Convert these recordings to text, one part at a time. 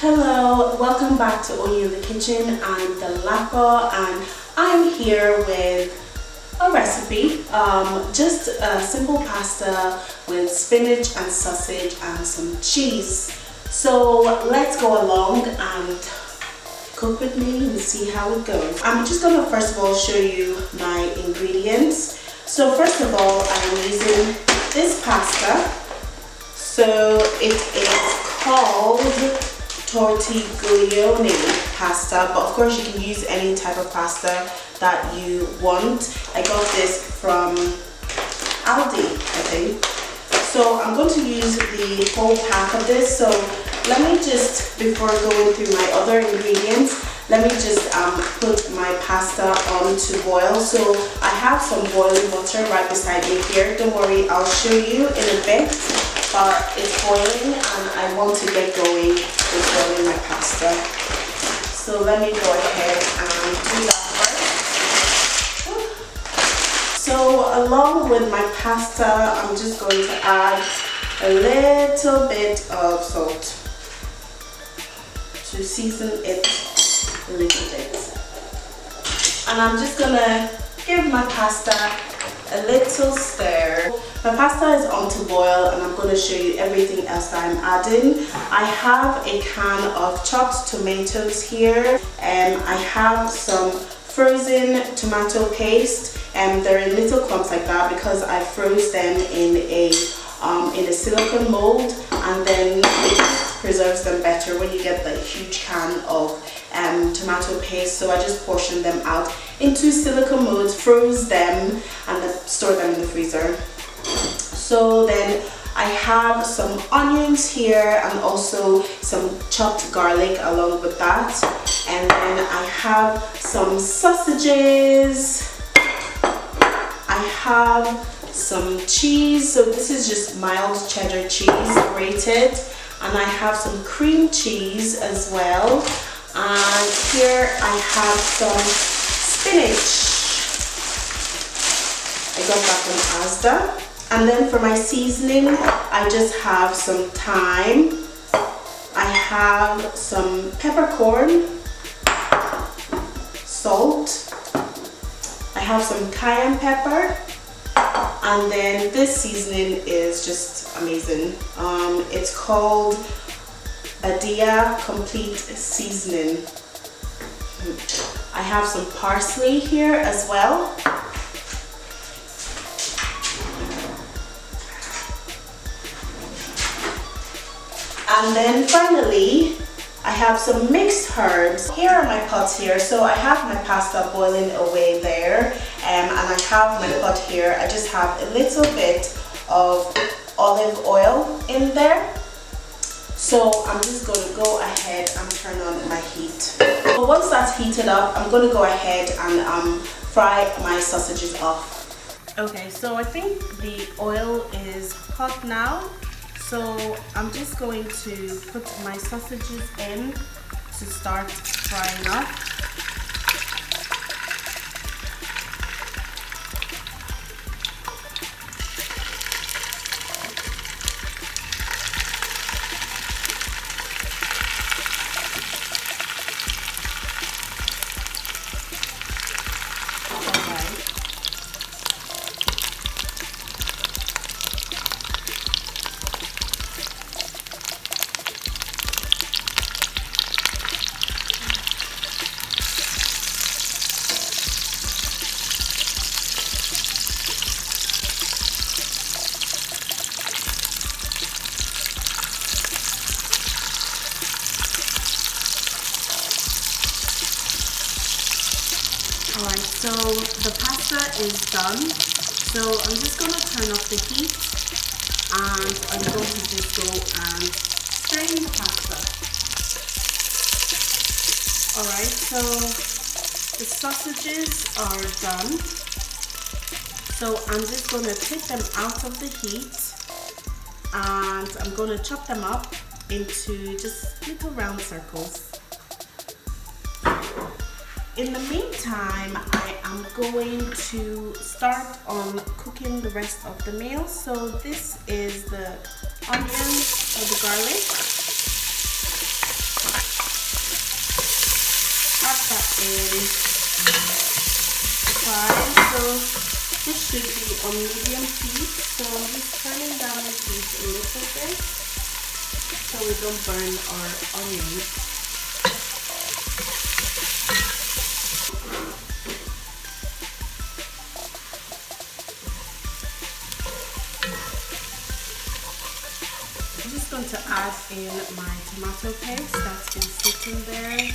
Hello, welcome back to Only in the Kitchen. I'm Dalapo and I'm here with a recipe, just a simple pasta with spinach and sausage and some cheese. So let's go along and cook with me and see how it goes. I'm just going to first of all show you my ingredients. So first of all, I'm using this pasta. So it is called tortiglione pasta, but of course you can use any type of pasta that you want. I got this from Aldi, I think. So I'm going to use the whole pack of this. So let me just, before going through my other ingredients, let me just put my pasta on to boil. So I have some boiling water right beside me here. Don't worry, I'll show you in a bit. But it's boiling and I want to get going with boiling my pasta. So let me go ahead and do that first. So along with my pasta, I'm just going to add a little bit of salt to season it a little bit. And I'm just gonna give my pasta a little stir. My pasta is on to boil and I'm going to show you everything else that I'm adding. I have a can of chopped tomatoes here and I have some frozen tomato paste and they're in little clumps like that because I froze them in a silicone mold, and then it preserves them better when you get the huge can of tomato paste. So I just portioned them out into silicone molds, froze them, and then stored them in the freezer. So then I have some onions here and also some chopped garlic along with that, and then I have some sausages, I have some cheese. So this is just mild cheddar cheese grated, and I have some cream cheese as well, and here I have some spinach. I got that from Asda. And then for my seasoning, I just have some thyme, I have some peppercorn, salt, I have some cayenne pepper, and then this seasoning is just amazing. It's called Adia Complete Seasoning. I have some parsley here as well. And then finally, I have some mixed herbs. Here are my pots here. So I have my pasta boiling away there, and I have my pot here. I just have a little bit of olive oil in there. So I'm just going to go ahead and turn on my heat. So once that's heated up, I'm going to go ahead and fry my sausages off. Okay, so I think the oil is hot now. So I'm just going to put my sausages in to start frying up. Alright, so the pasta is done. So I'm just going to turn off the heat and I'm going to just go and strain the pasta. Alright, so the sausages are done. So I'm just going to take them out of the heat and I'm going to chop them up into just little round circles. In the meantime, I am going to start on cooking the rest of the meal. So this is the onions or the garlic. in 5. So this should be on medium heat. So I'm just turning down the heat a little bit so we don't burn our onions. I'm just going to add in my tomato paste that's been sitting there.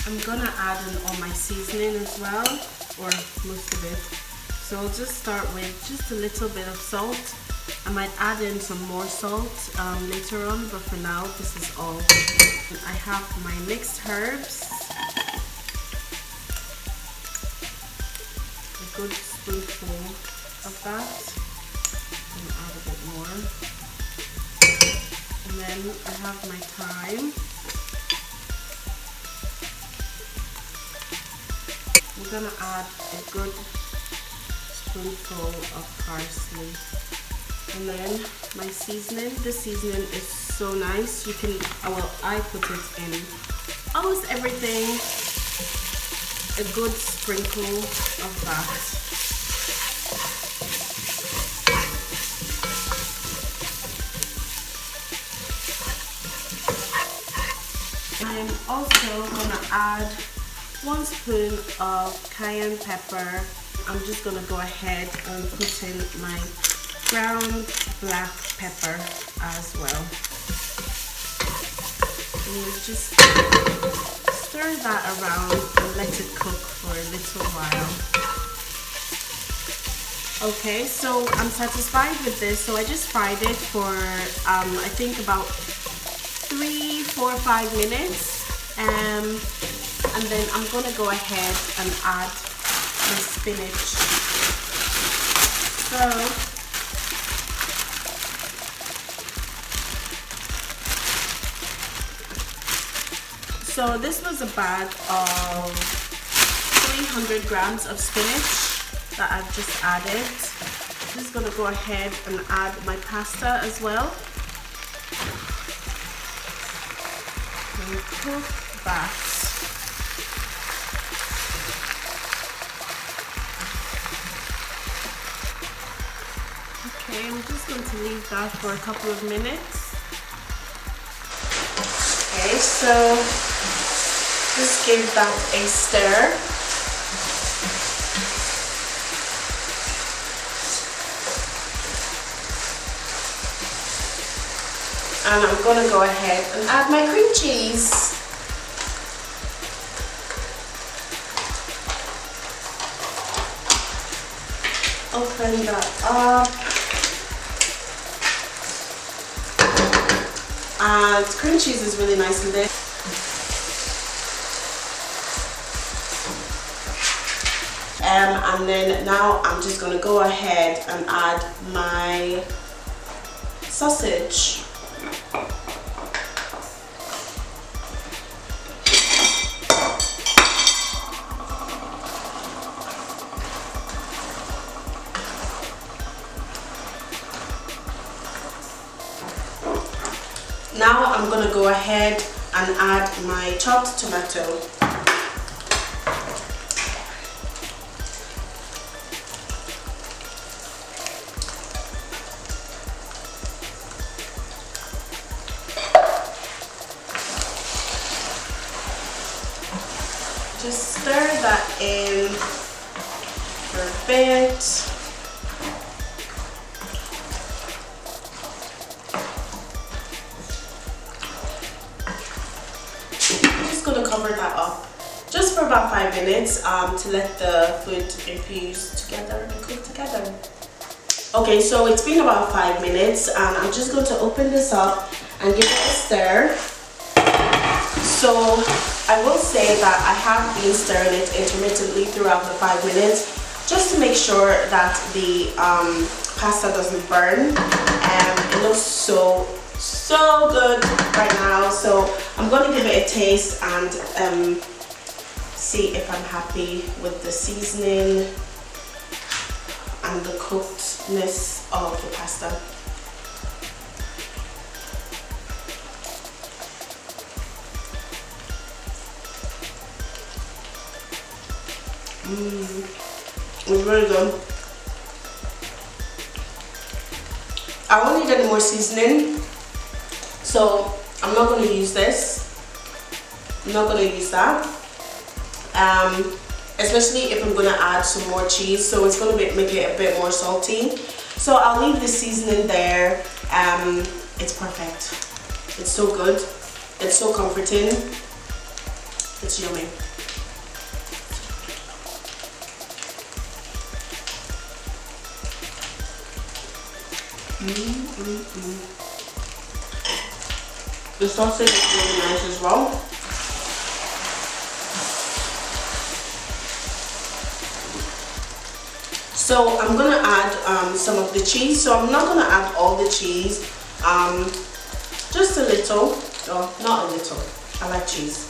I'm gonna add in all my seasoning as well, or most of it. So I'll just start with just a little bit of salt. I might add in some more salt later on, but for now this is all. And I have my mixed herbs, a good spoonful of that. I'm gonna add a bit more. And then I have my thyme. I'm gonna add a good spoonful of parsley. And then my seasoning. This seasoning is so nice. You can, well, I put it in almost everything. A good sprinkle of that. I'm also gonna add 1 spoon of cayenne pepper. I'm just gonna go ahead and put in my ground black pepper as well. And you just stir that around and let it cook for a little while. Okay, so I'm satisfied with this. So I just fried it for I think about 3, 4, 5 minutes. And then I'm gonna go ahead and add my spinach. So this was a bag of 300 grams of spinach that I've just added. I'm just gonna go ahead and add my pasta as well. And cook that. Okay, I'm just going to leave that for a couple of minutes. Okay, so just give that a stir. And I'm going to go ahead and add my cream cheese. Open that up. And cream cheese is really nice in this. And then now I'm just going to go ahead and add my sausage. Now I'm going to go ahead and add my chopped tomato. Just stir that in for a bit. Going to cover that up just for about 5 minutes to let the food infuse together and cook together. Okay, so it's been about 5 minutes and I'm just going to open this up and give it a stir. So I will say that I have been stirring it intermittently throughout the 5 minutes just to make sure that the pasta doesn't burn. It looks so good right now, so I'm going to give it a taste and see if I'm happy with the seasoning. and the cookedness of the pasta. It's really good. I will need more seasoning, so I'm not going to use this. I'm not going to use that. Especially if I'm going to add some more cheese, so it's going to make it a bit more salty. So I'll leave the seasoning there. It's perfect. It's so good. It's so comforting. It's yummy. The sausage is really nice as well. So I'm gonna add some of the cheese. So I'm not gonna add all the cheese, just a little. Oh, not a little. I like cheese.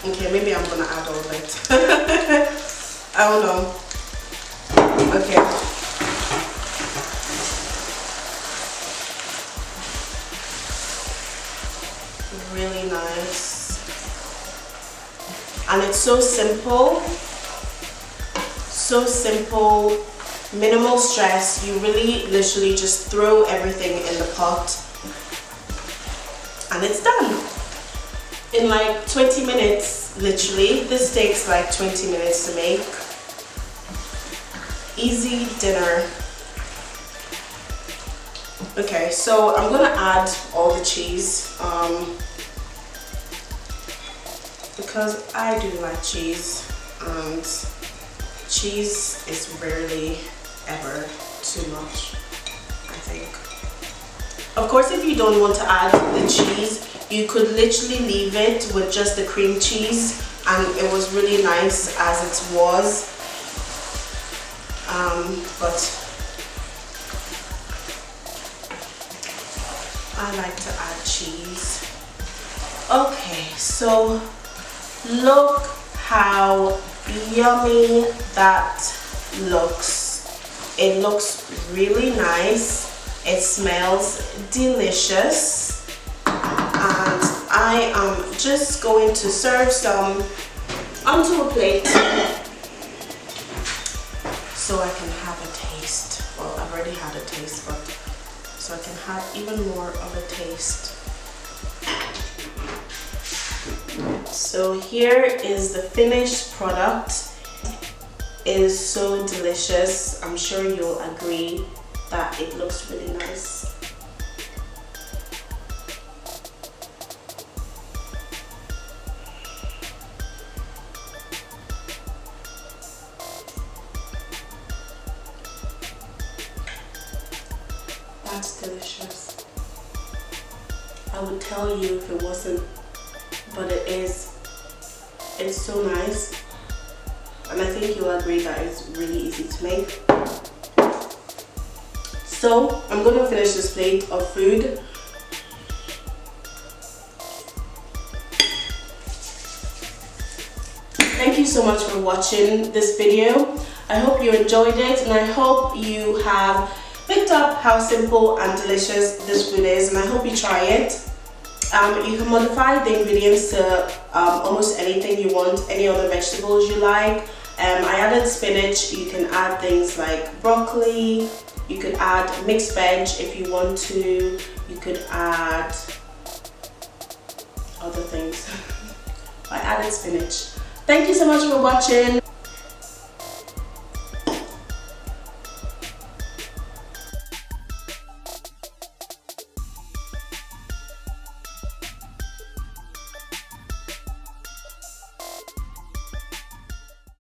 Okay, maybe I'm gonna add all of it. I don't know. Okay. Really nice, and it's so simple, minimal stress. You really literally just throw everything in the pot and it's done in like 20 minutes. Literally, this takes like 20 minutes to make. Easy dinner. Okay, so I'm gonna add all the cheese because I do like cheese, and cheese is rarely ever too much, I think. Of course, if you don't want to add the cheese, you could literally leave it with just the cream cheese, and it was really nice as it was. But I like to add cheese. Okay, so look how yummy that looks. It looks really nice. It smells delicious. And I am just going to serve some onto a plate so I can have a taste. Well, I've already had a taste, but so I can have even more of a taste. So here is the finished product. It is so delicious. I'm sure you'll agree that it looks really nice. That's delicious. I would tell you if it wasn't, but it is. It's so nice, and I think you'll agree that it's really easy to make. So I'm going to finish this plate of food. Thank you so much for watching this video. I hope you enjoyed it, and I hope you have picked up how simple and delicious this food is, and I hope you try it. You can modify the ingredients to almost anything you want, any other vegetables you like. I added spinach. You can add things like broccoli. You could add mixed veg if you want to. You could add other things. I added spinach. Thank you so much for watching.